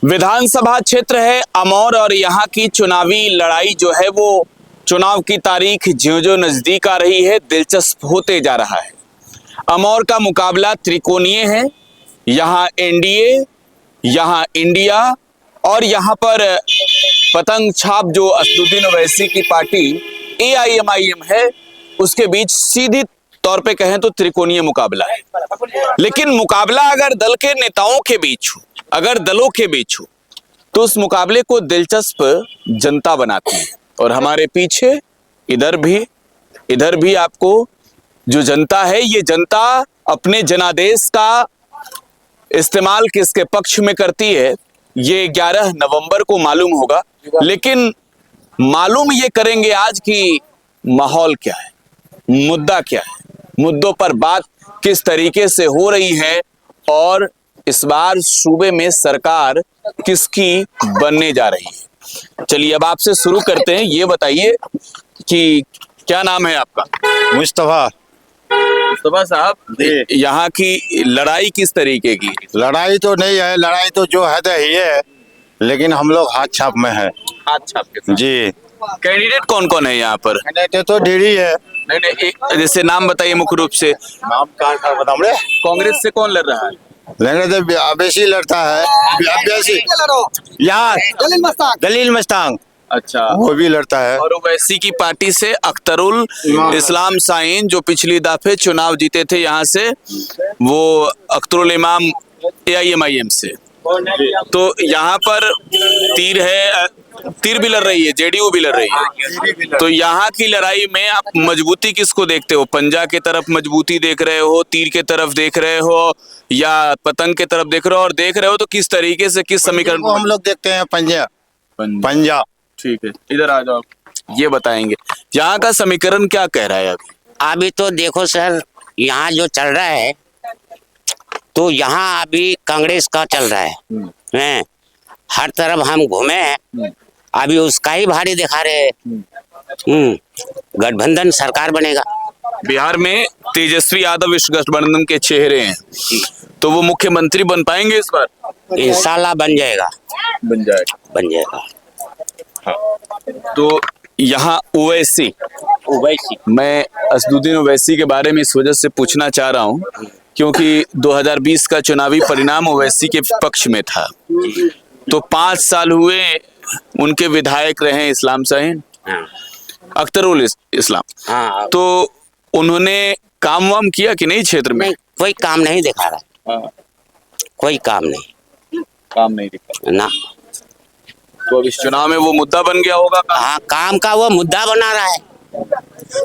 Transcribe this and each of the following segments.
विधानसभा क्षेत्र है अमौर और यहाँ की चुनावी लड़ाई जो है वो चुनाव की तारीख ज्यों-ज्यों नजदीक आ रही है दिलचस्प होते जा रहा है। अमौर का मुकाबला त्रिकोणीय है। यहाँ एनडीए, यहाँ इंडिया और यहाँ पर पतंग छाप जो असदुद्दीन ओवैसी की पार्टी एआईएमआईएम है उसके बीच सीधी तौर पे कहें तो त्रिकोणीय मुकाबला है। लेकिन मुकाबला अगर दल के नेताओं के बीच हो, अगर दलों के बीच हो, तो उस मुकाबले को दिलचस्प जनता बनाती है। और हमारे पीछे इधर भी आपको जो जनता है, ये जनता अपने जनादेश का इस्तेमाल किसके पक्ष में करती है ये 11 नवंबर को मालूम होगा। लेकिन मालूम ये करेंगे आज कि माहौल क्या है, मुद्दा क्या है, मुद्दों पर बात किस तरीके से हो रही है और इस बार सूबे में सरकार किसकी बनने जा रही है। चलिए अब आपसे शुरू करते हैं। ये बताइए कि क्या नाम है आपका? मुस्तफा। मुस्तफा साहब, यहाँ की लड़ाई किस तरीके की? लड़ाई तो नहीं है, लड़ाई तो जो है तो ही है, लेकिन हम लोग हाथ छाप में है। हाथ छाप के साथ। जी। कैंडिडेट कौन कौन है यहाँ पर? कैंडिडेट तो ढेरी है। नहीं, एक जैसे नाम बताइए मुख्य रूप से। नाम का बताऊं रे? कांग्रेस से कौन लड़ रहा है? लेने तो अवैसी लड़ता है। अवैसी यहाँ दलील मस्तान। अच्छा, वो भी लड़ता है। और ओवैसी की पार्टी से अख्तरुल इस्लाम साइन जो पिछली दफे चुनाव जीते थे यहाँ से, वो अख्तरुल इमाम एआईएमआईएम से। तो यहाँ पर तीर भी लड़ रही है, जेडीयू भी लड़ रही है। तो यहाँ की लड़ाई में आप मजबूती किसको देखते हो? पंजा के तरफ मजबूती देख रहे हो, तीर के तरफ देख रहे हो, या पतंग के तरफ देख रहे हो? और देख रहे हो तो किस तरीके से, किस समीकरण को हम लोग देखते हैं? पंजा। ठीक है, इधर आ जाओ, ये बताएंगे यहाँ का समीकरण क्या कह रहा है अभी? अभी तो देखो सर, यहाँ जो चल रहा है तो यहाँ अभी कांग्रेस का चल रहा है। हर तरफ हम घूमे हैं, अभी उसका ही भारी दिखा रहे हैं। गठबंधन सरकार बनेगा। बिहार में तेजस्वी यादव इस गठबंधन के चेहरे हैं, तो वो मुख्यमंत्री बन पाएंगे इस बार? इंशाल्लाह बन जाएगा। हाँ। तो यहाँ ओवैसी, मैं असदुद्दीन ओवैसी के बारे में इस वजह से पूछना चाह रहा हूँ क्योंकि 2020 का चुनावी परिणाम ओवैसी के पक्ष में था। तो 5 साल हुए उनके विधायक रहे इस्लाम साइन, अख्तरुल इस्लाम। तो उन्होंने काम वाम किया कि नहीं क्षेत्र में? कोई काम नहीं दिखा रहा। कोई काम नहीं दिखा ना। तो अब इस चुनाव में वो मुद्दा बन गया होगा? हाँ, काम का वो मुद्दा बना रहा है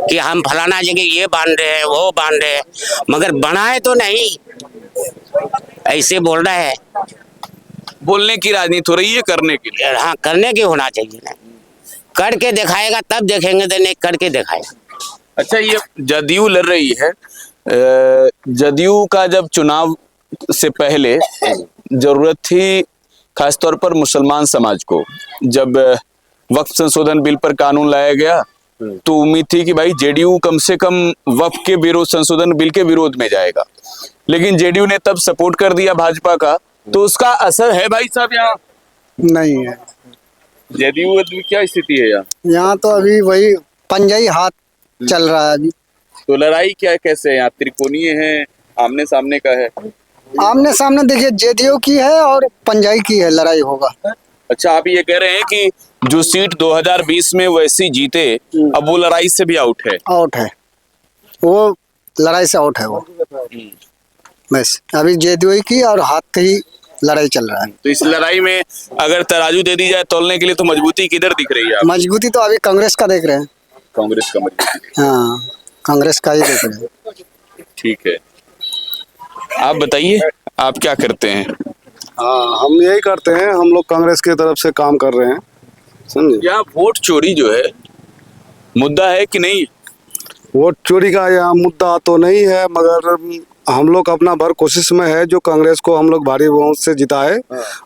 कि हम फलाना जगह ये बांध रहे हैं, वो बांध रहे हैं, मगर बनाए तो नहीं, ऐसे बोल रहा है। बोलने की राजनीति हो रही है, करने की? हाँ, करने की होना चाहिए ना। करके दिखाएगा तब देखेंगे, तो नहीं करके दिखाएगा। अच्छा, ये जदयू लड़ रही है। जदयू का जब चुनाव से पहले जरूरत थी खास तौर पर मुसलमान समाज को, जब वक्फ संशोधन बिल पर कानून लाया गया तो उम्मीद थी कि भाई जेडीयू कम से कम वक्फ के विरोध, संशोधन बिल के विरोध में जाएगा। लेकिन जेडीयू ने तब सपोर्ट कर दिया भाजपा का, तो उसका असर है भाई साहब यहाँ? नहीं है। जेडीयू की क्या स्थिति है यहाँ? यहाँ तो अभी वही पंजाई हाथ चल रहा है अभी। तो लड़ाई क्या कैसे है यहाँ? त्रिकोणीय है, आमने सामने का है? आमने सामने देखिए, जेडीयू की है और पंजाई की है, लड़ाई होगा। अच्छा, आप ये कह रहे हैं कि जो सीट 2020 में वैसी जीते, अब वो लड़ाई से भी आउट है? आउट है, वो लड़ाई से आउट है वो। बस अभी जेडीयू की और हाथ ही लड़ाई चल रहा है। तो इस लड़ाई में अगर तराजू दे दी जाए तौलने के लिए, तो मजबूती किधर दिख रही है? मजबूती तो अभी कांग्रेस का देख रहे हैं। कांग्रेस का मजबूती? हाँ, कांग्रेस का ही देख रहे हैं। ठीक है, आप बताइए आप क्या करते हैं? हाँ, हम यही करते हैं, हम लोग कांग्रेस की तरफ से काम कर रहे हैं, समझे? यहाँ वोट चोरी जो है मुद्दा है कि नहीं? वोट चोरी का यहाँ मुद्दा तो नहीं है, मगर हम लोग अपना भर कोशिश में है जो कांग्रेस को हम लोग भारी वोट से जिताए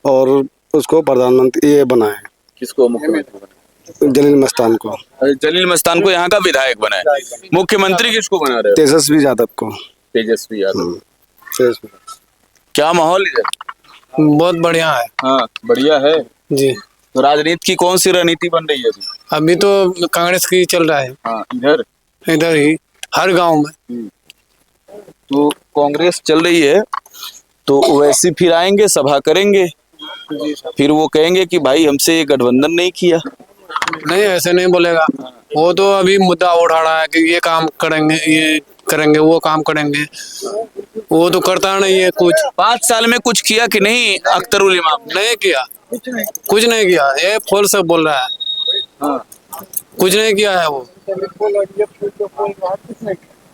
और उसको प्रधानमंत्री ये बनाए। किसको मुख्यमंत्री बनाए? जलील मस्तान को। जलील मस्तान को यहाँ का विधायक बनाए। मुख्यमंत्री किसको बना रहे हो? तेजस्वी यादव को। तेजस्वी यादव। तेजस्वी। क्या माहौल इधर? बहुत बढ़िया है हाँ बढ़िया है। जी। तो राजनीति की कौन सी रणनीति बन रही है अभी? अभी तो कांग्रेस की चल रहा है हाँ इधर इधर ही हर गांव में। तो कांग्रेस चल रही है, तो वैसे फिर आएंगे सभा करेंगे, फिर वो कहेंगे कि भाई हमसे ये गठबंधन नहीं किया। नहीं ऐसे नहीं बोलेगा, वो तो अभी मुद्दा उठा रहा है कि ये काम करेंगे, ये करेंगे, वो काम करेंगे, वो तो करता नहीं है कुछ। 5 साल में कुछ किया कि नहीं अख्तरुल इमाम? नहीं किया, कुछ नहीं किया, ये फोल से बोल रहा है। कुछ नहीं किया है वो।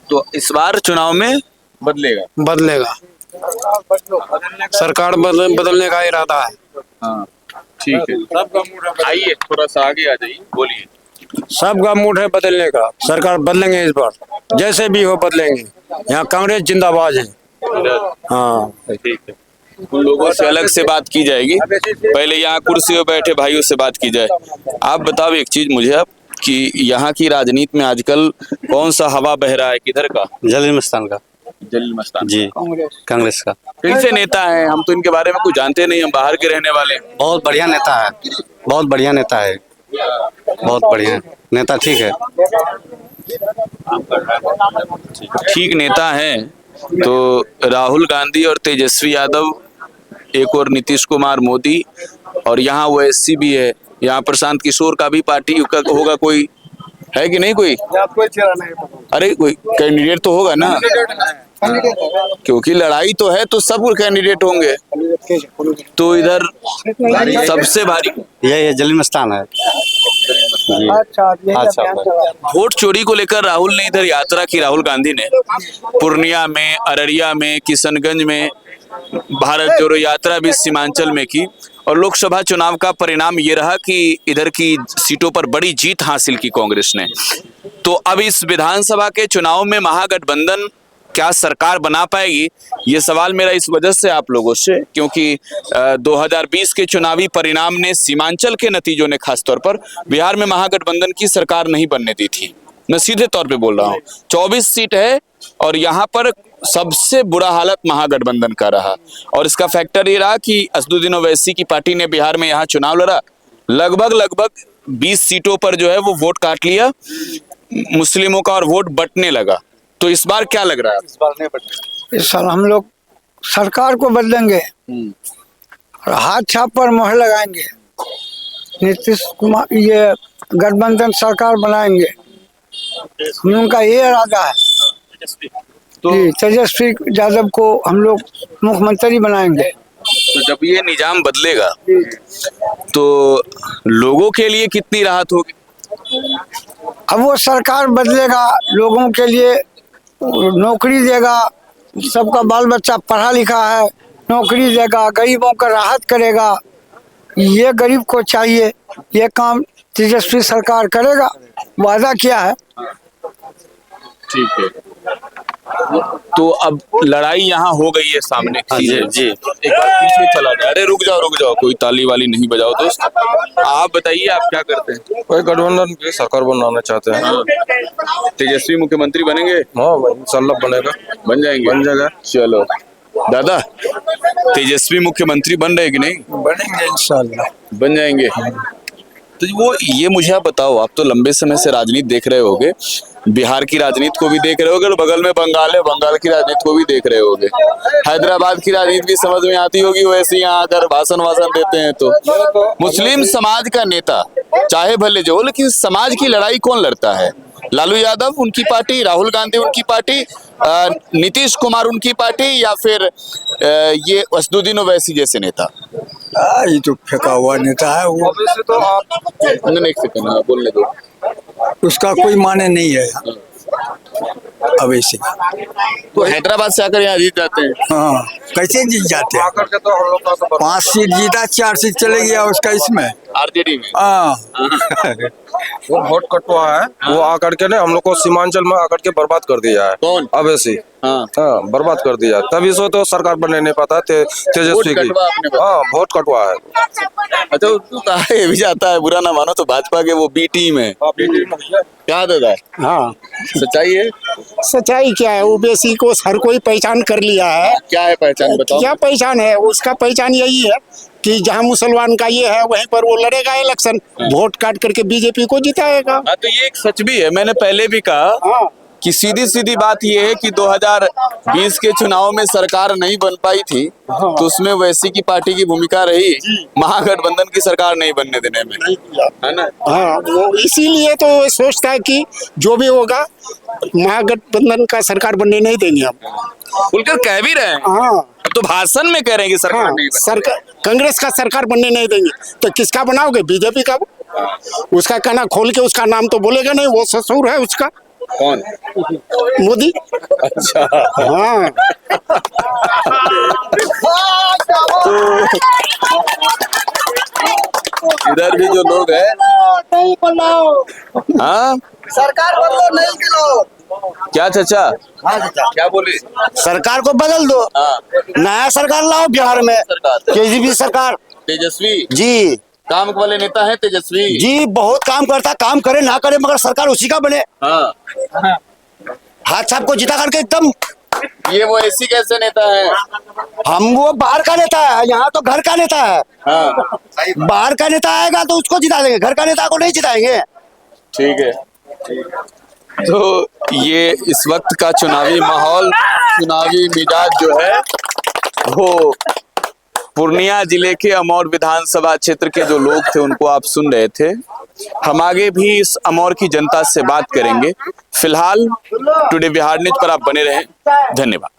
तो इस बार चुनाव में बदलेगा, सरकार बदलने का इरादा है। हाँ ठीक है, आइए थोड़ा सा आगे आ जाइए, बोलिए। सबका मूड है बदलने का, सरकार बदलेंगे इस बार, जैसे भी हो बदलेंगे। यहाँ कांग्रेस जिंदाबाद है। हाँ ठीक है, उन लोगों से अलग से बात की जाएगी, पहले यहाँ कुर्सी पे बैठे भाइयों से बात की जाए। आप बताओ एक चीज मुझे अब कि यहाँ की राजनीति में आजकल कौन सा हवा बह रहा है, किधर का? जलील मस्तान का। जलील मस्तान जी, कांग्रेस का। कैसे नेता है? हम तो इनके बारे में कुछ जानते नहीं, हम बाहर के रहने वाले। बहुत बढ़िया नेता है, बहुत बढ़िया नेता है, बहुत बढ़िया नेता। ठीक है, ठीक नेता है। तो राहुल गांधी और तेजस्वी यादव, एक और नीतीश कुमार मोदी, और यहाँ ओवैसी भी है, यहाँ प्रशांत किशोर का भी पार्टी होगा, कोई है कि नहीं? कोई अरे कोई कैंडिडेट तो होगा ना, क्योंकि लड़ाई तो है तो सब कैंडिडेट होंगे। तो इधर सबसे भारी ये जलील मस्तान है। अच्छा। वोट चोरी को लेकर राहुल ने इधर यात्रा की, राहुल गांधी ने पूर्णिया में, अररिया में, किशनगंज में भारत जोड़ो यात्रा भी सीमांचल में की, और लोकसभा चुनाव का परिणाम ये रहा कि इधर की सीटों पर बड़ी जीत हासिल की कांग्रेस ने। तो अब इस विधानसभा के चुनाव में महागठबंधन क्या सरकार बना पाएगी, ये सवाल मेरा इस वजह से आप लोगों से, क्योंकि 2020 के चुनावी परिणाम ने, सीमांचल के नतीजों ने खासतौर पर बिहार में महागठबंधन की सरकार नहीं बनने दी थी। मैं सीधे तौर पे बोल रहा हूँ, 24 सीट है और यहाँ पर सबसे बुरा हालत महागठबंधन का रहा, और इसका फैक्टर ये रहा कि असदुद्दीन ओवैसी की पार्टी ने बिहार में यहाँ चुनाव लड़ा, लगभग 20 सीटों पर जो है वो वोट काट लिया मुस्लिमों का, और वोट बंटने लगा। तो इस बार क्या लग रहा है? इस बार नहीं बदले, इस साल हम लोग सरकार को बदलेंगे और हाथ छाप पर मोहर लगाएंगे। नीतीश कुमार ये गठबंधन सरकार बनाएंगे, हम लोगों का ये इरादा है। जी, तेजस्वी यादव को हम लोग मुख्यमंत्री बनाएंगे। तो जब ये निजाम बदलेगा तो लोगों के लिए कितनी राहत होगी? अब वो सरकार बदलेगा, लोगों के लिए नौकरी देगा, सबका बाल बच्चा पढ़ा लिखा है, नौकरी देगा, गरीबों का राहत करेगा। ये गरीब को चाहिए, ये काम तेजस्वी सरकार करेगा, वादा किया है। ठीक है, तो अब लड़ाई यहाँ हो गई है सामने। जी जी। एक बार पीछे चला जाए। अरे रुक जाओ, कोई ताली वाली नहीं बजाओ दोस्त। आप बताइए, आप क्या करते हैं? कोई गठबंधन की सरकार बनाना चाहते हैं। तेजस्वी मुख्यमंत्री बनेंगे? हाँ इंशाल्लाह बनेगा, बन जाएंगे? बन जाएगा। चलो दादा, तेजस्वी मुख्यमंत्री बन रहे कि नहीं? बनेंगे इंशाल्लाह, बन जाएंगे। तो वो ये मुझे आप बताओ, आप तो लंबे समय से राजनीति देख रहे होगे, बिहार की राजनीति को भी देख रहे होगे, और बगल में बंगाल है, बंगाल की राजनीति को भी देख रहे होगे, हैदराबाद की राजनीति भी समझ में आती होगी, वैसे यहाँ आकर भाषण देते हैं। तो मुस्लिम समाज का नेता चाहे भले जो हो, लेकिन समाज की लड़ाई कौन लड़ता है? लालू यादव उनकी पार्टी, राहुल गांधी उनकी पार्टी, नीतीश कुमार उनकी पार्टी, या फिर ये असदुद्दीन ओवैसी जैसे नेता? ये तो फेंका हुआ नेता है वो, तो आप एक सेकंड बोलने दो। उसका कोई माने नहीं है अवैसी। तो हैदराबाद से आकर यहाँ जीत जाते हैं। हाँ, कैसे जीत जाते हैं? आकर के तो हम लोग का तो 5 सीट जीता, 4 सीट चले गया उसका इसमें। आरजेडी में हाँ वो वोट कटवा है, वो आकर के ने हम लोग को सीमांचल में आकर के बर्बाद कर दिया है। कौन? अवैसी। हाँ, बर्बाद कर दिया, तभी से तो सरकार बनने नहीं पाता। तेजस्वी की, कटवा आपने बताया। हाँ वोट कटवा है। अच्छा उसको कहा ये भी जाता है, बुरा ना मानो तो भाजपा के वो बी टीम है, क्या दादा है? हाँ, सच्चाई है? सच्चाई क्या है, ओबीसी को हर कोई पहचान कर लिया है। क्या है पहचान बताओ? क्या पहचान है उसका? पहचान यही है कि जहाँ मुसलमान का ये है वहीं पर वो लड़ेगा इलेक्शन, वोट काट करके बीजेपी को जिताएगा। हाँ तो ये एक सच भी है, मैंने पहले भी कहा हाँ, कि सीधी सीधी बात ये है कि 2020 के चुनाव में सरकार नहीं बन पाई थी, तो उसमें वैसी की पार्टी की भूमिका रही महागठबंधन की सरकार नहीं बनने देने में, है ना? हाँ, वो इसीलिए तो सोचता है कि जो भी होगा महागठबंधन का सरकार बनने नहीं देंगे हम। खुलकर कह भी रहे हैं, हाँ, तो भाषण में कह रहे हैं कि सरकार हाँ, नहीं बने। सरकार कांग्रेस का सरकार बनने नहीं देंगे तो किसका बनाओगे? बीजेपी का। उसका कहना खोल के उसका नाम तो बोलेगा नहीं, वो ससुर है उसका। कौन? मोदी। अच्छा हाँ, इधर भी जो लोग हैं, हाँ सरकार बदलो नहीं गिलो। क्या चाचा क्या बोले? सरकार को बदल दो, हाँ नया सरकार लाओ बिहार में, सरकार केजरीवाल सरकार। तेजस्वी जी काम वाले नेता है तेजस्वी। जी, बहुत काम करता, काम करे ना करे मगर सरकार उसी का बने। हाँ हाथ छाप को जिता करके एकदम। ये वो ऐसी कैसे नेता है? हम वो बाहर का नेता है, यहाँ तो घर का नेता है। हाँ बाहर का नेता आएगा तो उसको जिता देंगे, घर का नेता को नहीं जिताएंगे। ठीक है। तो ये इस वक्त का चुनावी माहौल, चुनावी मिजाज जो है वो पूर्णिया जिले के अमौर विधानसभा क्षेत्र के जो लोग थे उनको आप सुन रहे थे। हम आगे भी इस अमौर की जनता से बात करेंगे। फिलहाल टुडे बिहार न्यूज पर आप बने रहें। धन्यवाद।